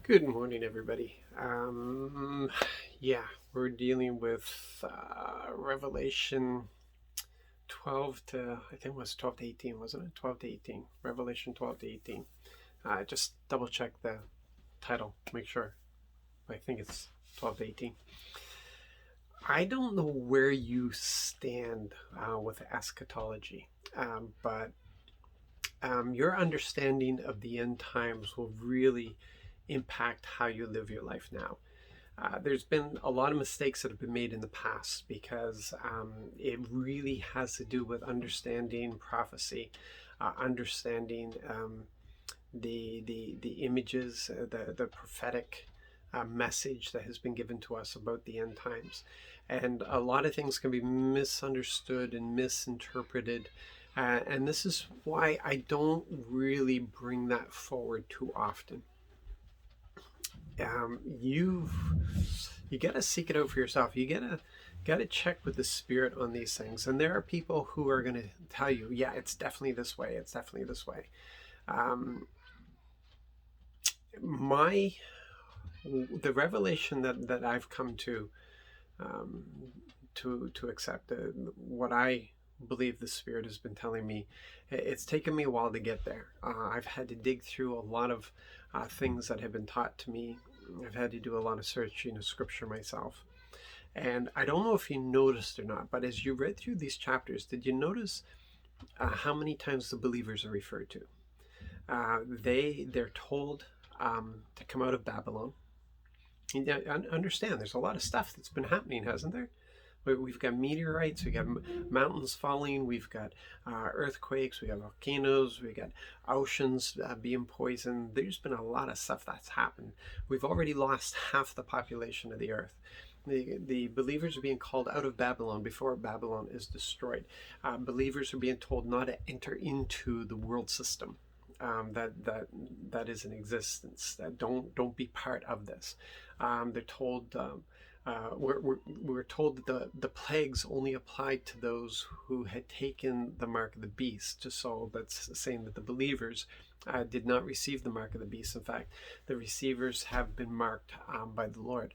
Good morning, everybody. Yeah, we're dealing with Revelation 12 to, I think it was 12 to 18, wasn't it? 12 to 18. Revelation 12 to 18. Just double check the title, make sure. I think it's 12 to 18. I don't know where you stand with eschatology, but your understanding of the end times will really impact how you live your life now. There's been a lot of mistakes that have been made in the past because it really has to do with understanding prophecy, understanding the images, the prophetic message that has been given to us about the end times, and a lot of things can be misunderstood and misinterpreted. And this is why I don't really bring that forward too often. You got to seek it out for yourself. You gotta check with the spirit on these things. And there are people who are going to tell you, yeah, it's definitely this way. It's definitely this way. Um, my the revelation that I've come um, to accept, what I believe the spirit has been telling me. It's taken me a while to get there. I've had to dig through a lot of things that have been taught to me. I've had to do a lot of searching of scripture myself. And I don't know if you noticed or not, but as you read through these chapters, did you notice how many times the believers are referred to? They're told to come out of Babylon. You understand, there's a lot of stuff that's been happening, hasn't there? We've got meteorites, we've got mountains falling, we've got earthquakes, we got volcanoes, we got oceans being poisoned. There's been a lot of stuff that's happened. We've already lost half the population of the earth. The believers are being called out of Babylon before Babylon is destroyed. Believers are being told not to enter into the world system. That is in existence. That don't be part of this. They're told we're told that the plagues only applied to those who had taken the mark of the beast. So that's saying that the believers did not receive the mark of the beast. In fact, the receivers have been marked by the Lord.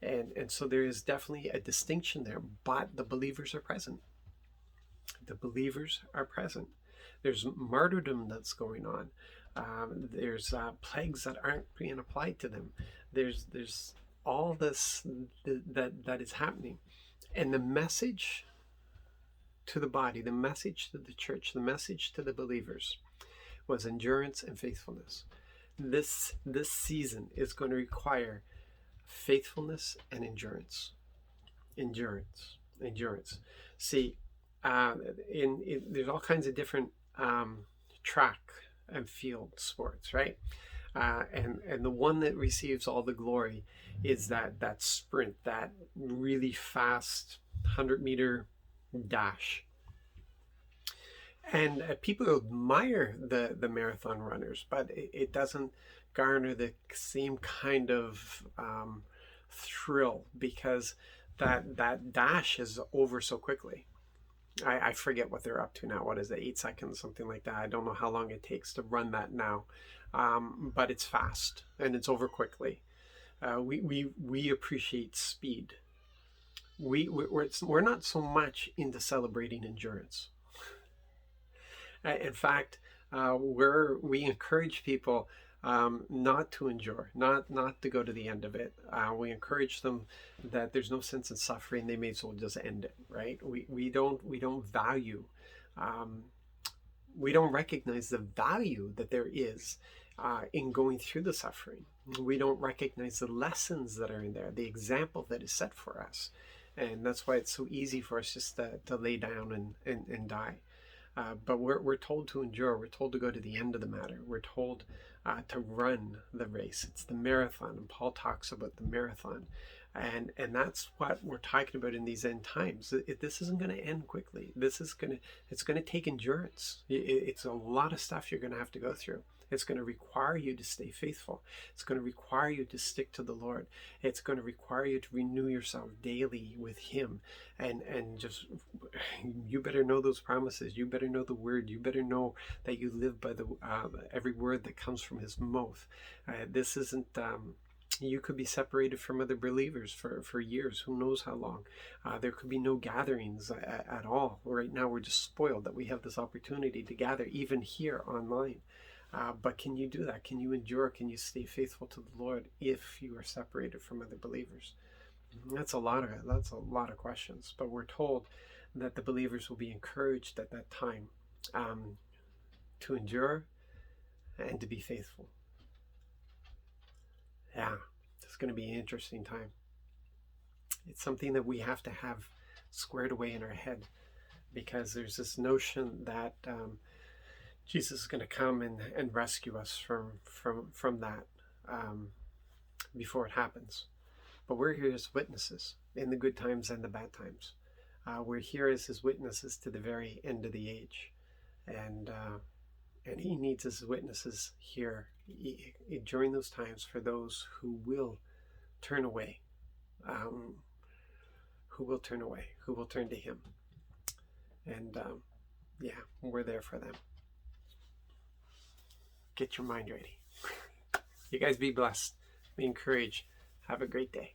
And so there is definitely a distinction there, but the believers are present. The believers are present. There's martyrdom that's going on. There's plagues that aren't being applied to them. There's all this that is happening, and the message to the body, the message to the church, the message to the believers was endurance and faithfulness. This season is going to require faithfulness and endurance. Endurance. See, there's all kinds of different track and field sports, right? And the one that receives all the glory is that sprint, that really fast 100-meter dash. And people admire the marathon runners, but it doesn't garner the same kind of thrill because that dash is over so quickly. I forget what they're up to now. What is it, 8 seconds, something like that? I don't know how long it takes to run that now, but it's fast and it's over quickly. We appreciate speed. We're not so much into celebrating endurance. In fact, we encourage people not to endure, not to go to the end of it. We encourage them that there's no sense in suffering; they may as well just end it, right? We don't value, um, we don't recognize the value that there is in going through the suffering. We don't recognize the lessons that are in there, the example that is set for us, and that's why it's so easy for us just to lay down and die. But we're told to endure. We're told to go to the end of the matter. We're told to run the race. It's the marathon, and Paul talks about the marathon, and that's what we're talking about in these end times. This isn't going to end quickly. It's going to take endurance. It's a lot of stuff you're going to have to go through. It's going to require you to stay faithful. It's going to require you to stick to the Lord. It's going to require you to renew yourself daily with Him. And just, you better know those promises. You better know the word. You better know that you live by the every word that comes from His mouth. This isn't... you could be separated from other believers for years, who knows how long. There could be no gatherings at all. Right now we're just spoiled that we have this opportunity to gather even here online. But can you do that? Can you endure? Can you stay faithful to the Lord if you are separated from other believers? That's a lot of questions. But we're told that the believers will be encouraged at that time to endure and to be faithful. Yeah, it's going to be an interesting time. It's something that we have to have squared away in our head, because there's this notion that Jesus is going to come and rescue us from that before it happens. But we're here as witnesses in the good times and the bad times. We're here as His witnesses to the very end of the age. And He needs His witnesses here during those times for those who will turn away, who will turn to Him. And yeah, we're there for them. Get your mind ready. You guys be blessed. Be encouraged. Have a great day.